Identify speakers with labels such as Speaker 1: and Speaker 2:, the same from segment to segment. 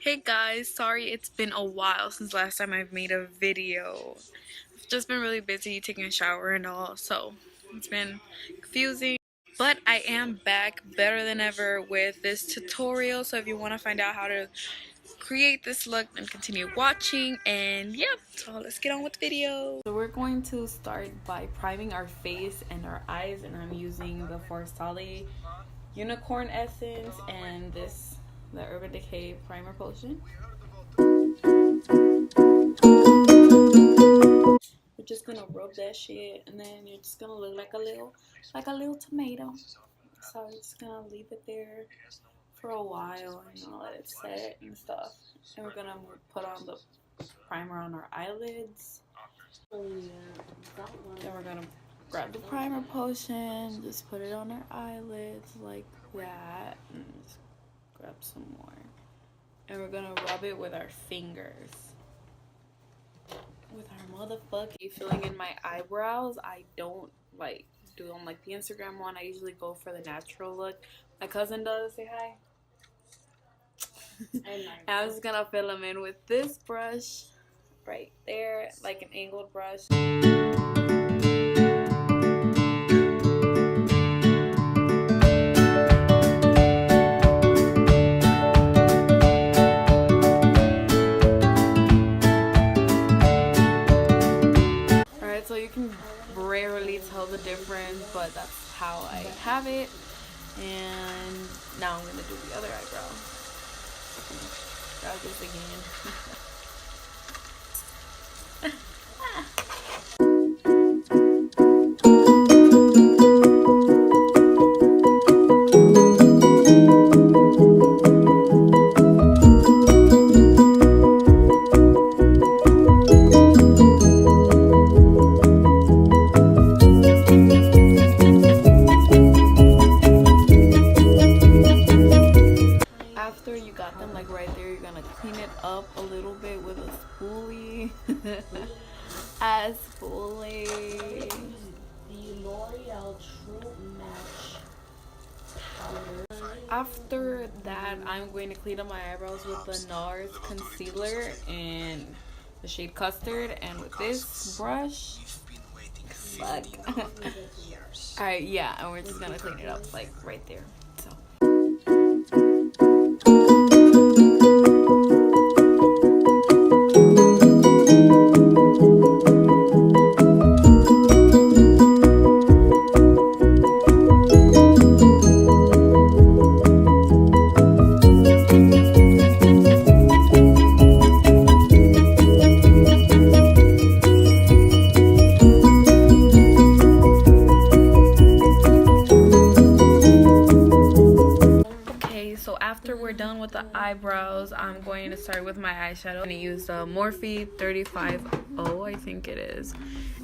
Speaker 1: Hey guys, sorry it's been a while since last time I've made a video. I've just been really busy taking a shower and all, so it's been confusing. But I am back better than ever with this tutorial, so if you want to find out how to create this look, then continue watching. And yeah, so let's get on with the video. So we're going to start by priming our face and our eyes, and I'm using the Farsali Unicorn Essence and the Urban Decay Primer Potion. We're just gonna rub that shit, and then you're just gonna look like a little tomato. So we're just gonna leave it there for a while, let it set and stuff. And we're gonna put on the primer on our eyelids. Then we're gonna grab the primer potion, just put it on our eyelids like that, and just grab some more. And we're gonna rub it with our fingers. With our motherfucking filling in my eyebrows, I don't do them like the Instagram one. I usually go for the natural look. My cousin does. Say hi. I'm just gonna fill them in with this brush right there, like an angled brush. So you can rarely tell the difference, but that's how I have it. And now I'm gonna do the other eyebrow. Try this again. After you got them like right there, you're gonna clean it up a little bit with a spoolie. A spoolie. The L'Oreal True Match powder. After that, I'm going to clean up my eyebrows with the Nars concealer in the shade Custard, and with this brush. Fuck. Alright, yeah, and we're just gonna clean it up like right there. So. After we're done with the eyebrows, I'm going to start with my eyeshadow. I'm going to use the Morphe 350, I think it is,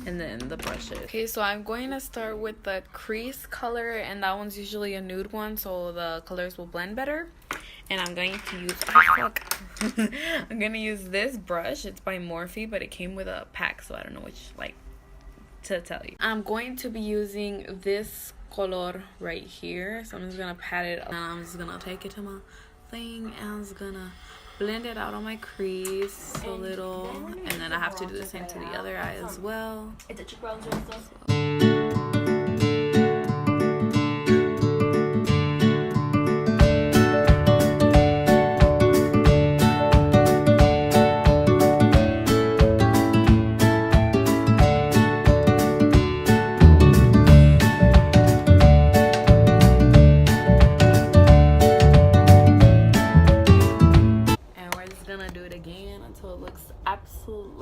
Speaker 1: and then the brushes. Okay, so I'm going to start with the crease color, and that one's usually a nude one, so the colors will blend better. And I'm going to use, I'm going to use this brush. It's by Morphe, but it came with a pack, so I don't know which, to tell you. I'm going to be using this color right here, so I'm just gonna pat it up. I'm just gonna take it to my thing, and I'm just gonna blend it out on my crease a little, and then I have to do the same to the other eye as well.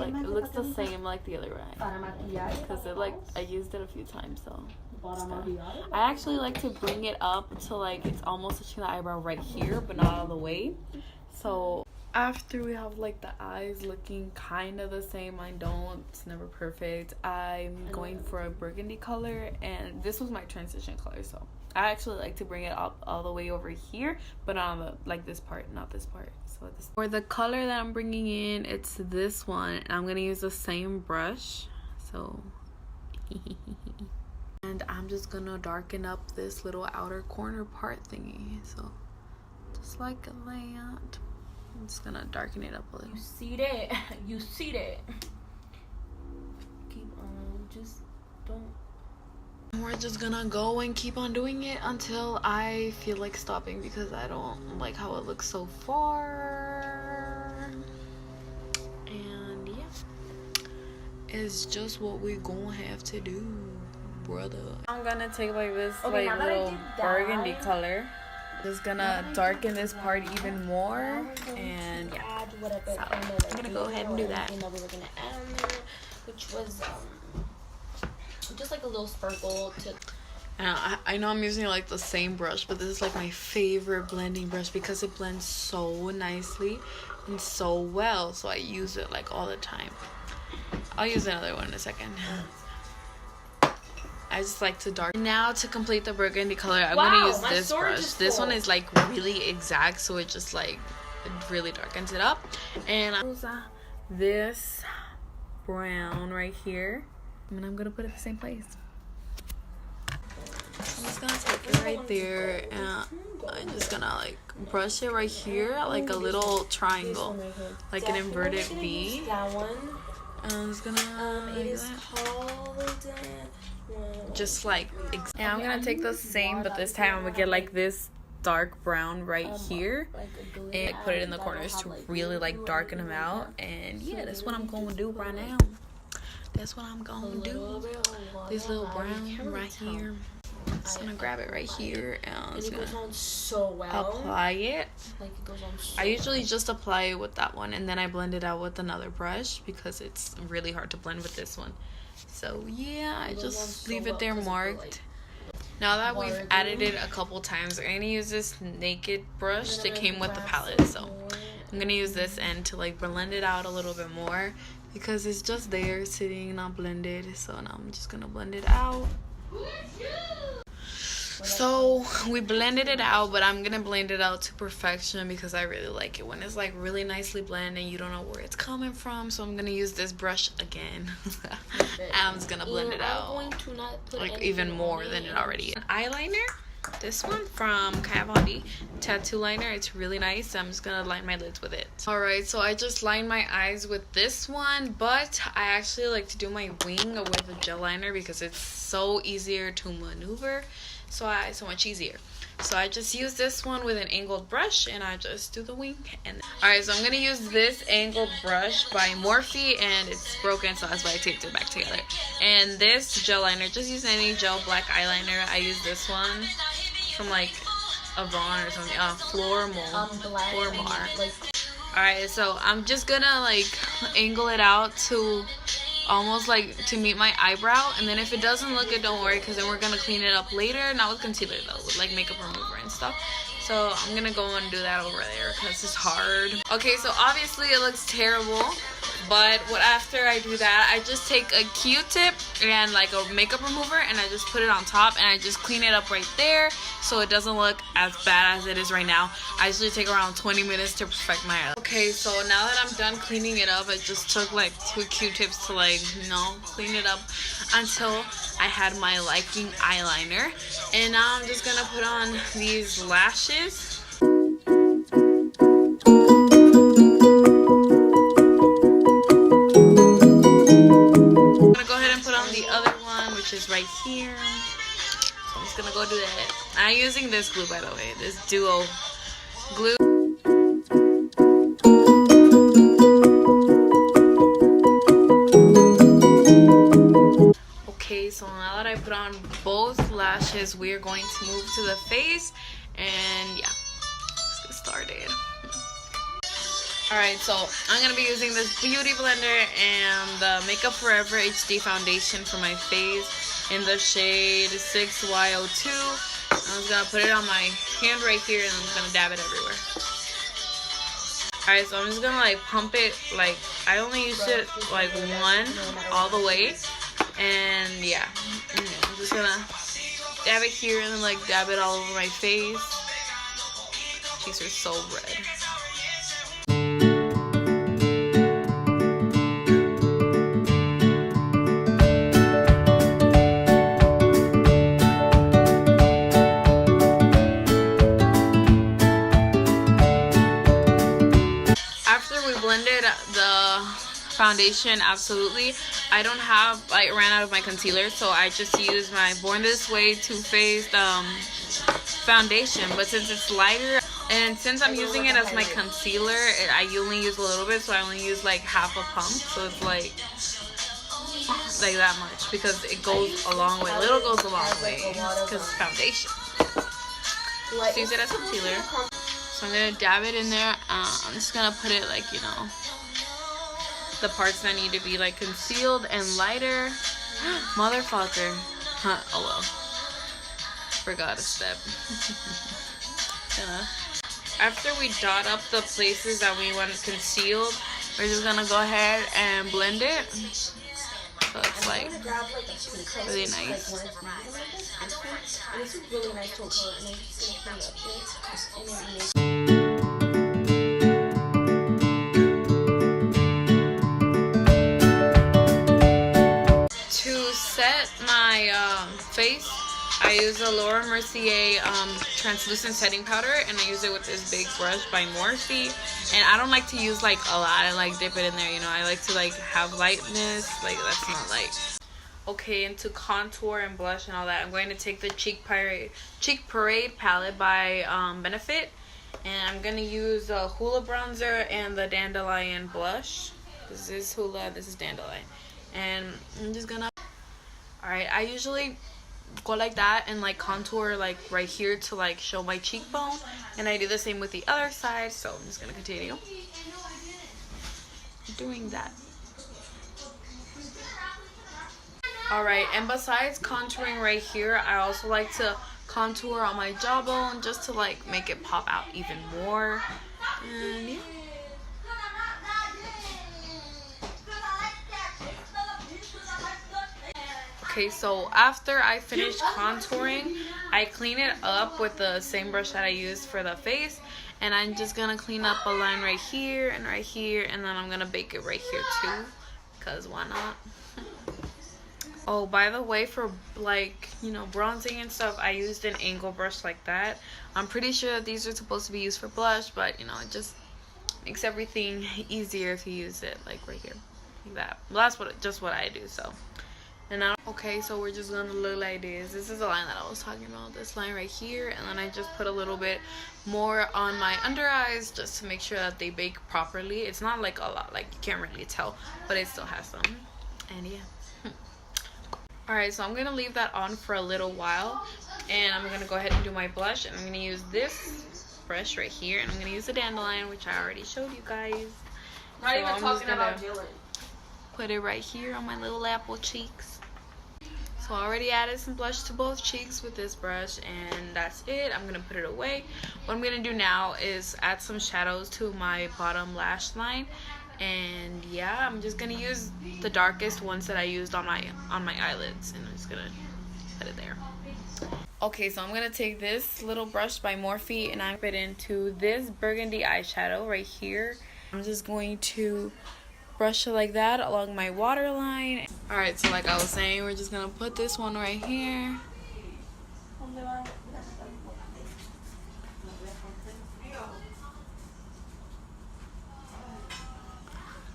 Speaker 1: It looks the same like the other eye, because I used it a few times, so I actually like to bring it up to it's almost touching the eyebrow right here, but not all the way. So after we have the eyes looking kind of the same, it's never perfect, I'm going for a burgundy color, and this was my transition color, so I actually like to bring it up all the way over here, but on this part, not this part. So for the color that I'm bringing in, it's this one, and I'm gonna use the same brush. So, and I'm just gonna darken up this little outer corner part thingy. So, just like that. I'm just gonna darken it up a little.
Speaker 2: You see that? You see that? Keep on, just don't.
Speaker 1: We're just gonna go and keep on doing it until I feel like stopping because I don't like how it looks so far. And yeah, it's just what we're gonna have to do, brother. I'm gonna take like this like little burgundy color. Just gonna darken this part even more, and yeah. So I'm gonna go ahead and do that.
Speaker 2: You know, we were gonna add on there, which was just like a little sparkle to.
Speaker 1: I know I'm using like the same brush, but this is like my favorite blending brush because it blends so nicely and so well. So I use it like all the time. I'll use another one in a second. I just like to darken. Now to complete the burgundy color, I'm gonna use this brush. This one is like really exact, so it just like it really darkens it up. And I use this brown right here, and I'm gonna put it in the same place. I'm just gonna take it right there, and I'm just gonna like brush it right here, like a little triangle, like an inverted V. And I'm just gonna
Speaker 2: it is called.
Speaker 1: Just like, and I'm gonna take the same, but this time I'm gonna get like this dark brown right here and like, put it in the corners to really like darken them out. And yeah, that's what I'm gonna do right now. That's what I'm gonna do. This little brown right here. Just gonna grab it right here and I'm just gonna apply it. I usually just apply it with that one and then I blend it out with another brush because it's really hard to blend with this one. So yeah, I just leave it there marked. Now that we've added it a couple times, I'm gonna use this naked brush that came with the palette. So I'm gonna use this end to like blend it out a little bit more because it's just there sitting not blended. So now I'm just gonna blend it out. So we blended it out, but I'm gonna blend it out to perfection because I really like it when it's like really nicely blended and you don't know where it's coming from. So I'm gonna use this brush again. I'm just gonna blend it out like even more than it already is. An eyeliner, this one from Kat Von D tattoo liner. It's really nice. I'm just gonna line my lids with it. All right, so I just lined my eyes with this one, but I actually like to do my wing with a gel liner because it's so easier to maneuver. So much easier. So I just use this one with an angled brush and I just do the wing. And alright, so I'm gonna use this angled brush by Morphe and it's broken, so that's why I taped it back together. And this gel liner, just use any gel black eyeliner. I use this one from like Avon or something. Flormar. Alright, so I'm just gonna like angle it out to almost like to meet my eyebrow, and then if it doesn't look good, don't worry because then we're gonna clean it up later, not with concealer though, with like makeup remover and stuff. So I'm gonna go and do that over there because it's hard. Okay, so obviously it looks terrible, but after I do that, I just take a Q-tip and like a makeup remover and I just put it on top and I just clean it up right there so it doesn't look as bad as it is right now. I usually take around 20 minutes to perfect my eye. Okay, so now that I'm done cleaning it up, I just took like 2 Q-tips to like, clean it up until I had my liking eyeliner. And now I'm just gonna put on these lashes. I'm gonna go ahead and put on the other one, which is right here. So I'm just gonna go do that. I'm using this glue, by the way, this duo glue. Okay, so now that I put on both lashes, we are going to move to the face, and yeah, let's get started. Alright, so I'm going to be using this beauty blender and the Makeup Forever HD foundation for my face in the shade 6Y02. I'm just going to put it on my hand right here and I'm just going to dab it everywhere. Alright, so I'm just going to like pump it, like I only use it like one all the way. And yeah, I'm just gonna dab it here and then like dab it all over my face. Cheeks are so red. foundation, absolutely. I don't have, I ran out of my concealer, so I just use my Born This Way Too Faced foundation. But since it's lighter, and since I'm using it as my concealer, I only use a little bit, so I only use like half a pump. So it's like that much, because it goes a long way. Little goes a long way, because it's foundation. So use it as concealer. So I'm gonna dab it in there. I'm just gonna put it like, you know, the parts that need to be like concealed and lighter. Motherfucker. Huh, oh well. Forgot a step. After we dot up the places that we want concealed, we're just gonna go ahead and blend it. So it's like really nice. To set my face, I use a Mercier translucent setting powder, and I use it with this big brush by Morphe. And I don't like to use like a lot. I like dip it in there, you know. I like to like have lightness, like that's not light. Okay, and to contour and blush and all that, I'm going to take the Cheek Parade palette by Benefit, and I'm gonna use the Hula bronzer and the Dandelion blush. This is Hula, this is Dandelion, and I'm just gonna. All right, I usually go like that and like contour like right here to like show my cheekbone, and I do the same with the other side. So I'm just gonna continue doing that. Alright, and besides contouring right here, I also like to contour on my jawbone just to like make it pop out even more. And yeah. Okay, so after I finish contouring, I clean it up with the same brush that I used for the face. And I'm just going to clean up a line right here, and then I'm going to bake it right here too. Because why not? Oh, by the way, for like, you know, bronzing and stuff, I used an angle brush like that. I'm pretty sure that these are supposed to be used for blush, but, you know, it just makes everything easier if you use it like right here. Like that. Well, that's just what I do, so. And now, okay, so we're just gonna look like this. This is the line that I was talking about, this line right here, and then I just put a little bit more on my under eyes just to make sure that they bake properly. It's not like a lot, like you can't really tell, but it still has some. And yeah. Alright, so I'm gonna leave that on for a little while, and I'm gonna go ahead and do my blush, and I'm gonna use this brush right here, and I'm gonna use the Dandelion, which I already showed you guys.
Speaker 2: Not even talking about Dylan.
Speaker 1: Put it right here on my little apple cheeks. So I already added some blush to both cheeks with this brush, and that's it. I'm gonna put it away. What I'm gonna do now is add some shadows to my bottom lash line, and yeah, I'm just gonna use the darkest ones that I used on my eyelids, and I'm just gonna put it there. Okay, so I'm gonna take this little brush by Morphe, and I put it into this burgundy eyeshadow right here. I'm just going to brush it like that along my waterline. Alright, so like I was saying, we're just gonna put this one right here.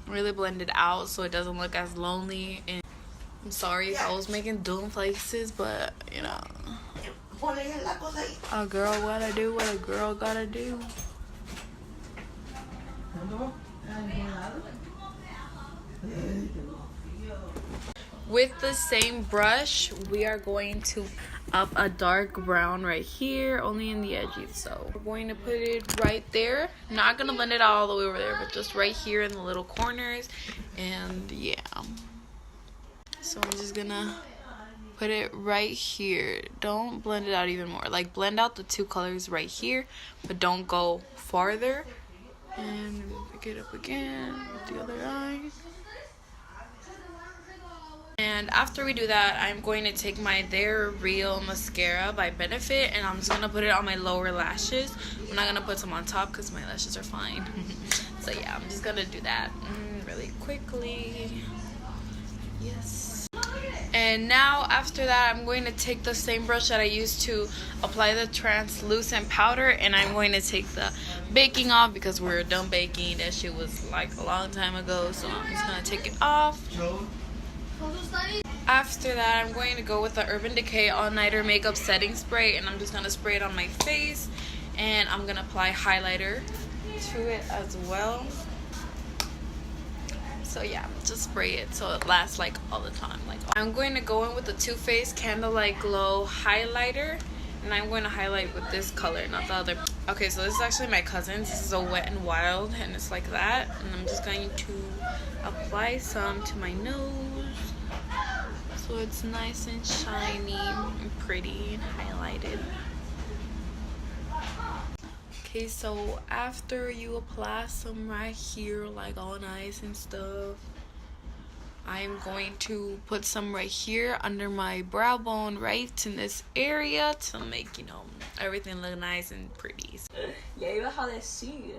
Speaker 1: Really blend it out so it doesn't look as lonely. And I'm sorry if I was making dumb faces, but you know, a girl gotta do what a girl gotta do. With the same brush, we are going to up a dark brown right here, only in the edges. So we're going to put it right there. Not gonna blend it all the way over there, but just right here in the little corners. And yeah, so I'm just gonna put it right here. Don't blend it out even more. Like blend out the two colors right here, but don't go farther. And pick it up again with the other eye. And after we do that, I'm going to take my They're Real mascara by Benefit, and I'm just going to put it on my lower lashes. I'm not going to put some on top because my lashes are fine. So yeah, I'm just going to do that really quickly. Yes. And now after that, I'm going to take the same brush that I used to apply the translucent powder, and I'm going to take the baking off because we're done baking. That shit was like a long time ago, so I'm just gonna take it off. After that, I'm going to go with the Urban Decay All Nighter Makeup Setting Spray, and I'm just gonna spray it on my face, and I'm gonna apply highlighter to it as well. So yeah, just spray it so it lasts like all the time. Like, I'm going to go in with the Too Faced Candlelight Glow highlighter, and I'm going to highlight with this color, not the other. Okay, so this is actually my cousin's. This is a Wet n Wild, and it's like that. And I'm just going to apply some to my nose so it's nice and shiny and pretty and highlighted. Okay, so after you apply some right here, like all nice and stuff, I'm going to put some right here under my brow bone, right in this area, to make, you know, everything look nice and pretty.
Speaker 2: Yeah, you know how they see.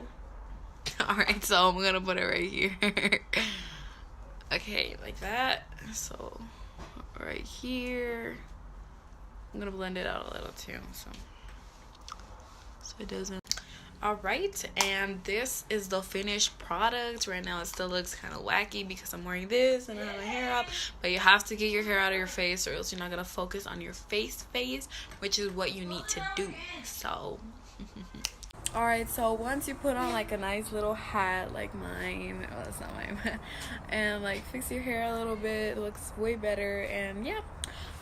Speaker 1: Alright, so I'm gonna put it right here. Okay, like that. So, right here. I'm gonna blend it out a little too, so it doesn't. Alright, and this is the finished product. Right now it still looks kind of wacky because I'm wearing this and I have my hair up, but you have to get your hair out of your face or else you're not gonna focus on your face, which is what you need to do. So alright, so once you put on like a nice little hat like mine, well, it's not mine, and like fix your hair a little bit, it looks way better. And yeah,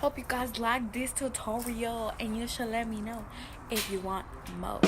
Speaker 1: hope you guys like this tutorial, and you should let me know if you want more.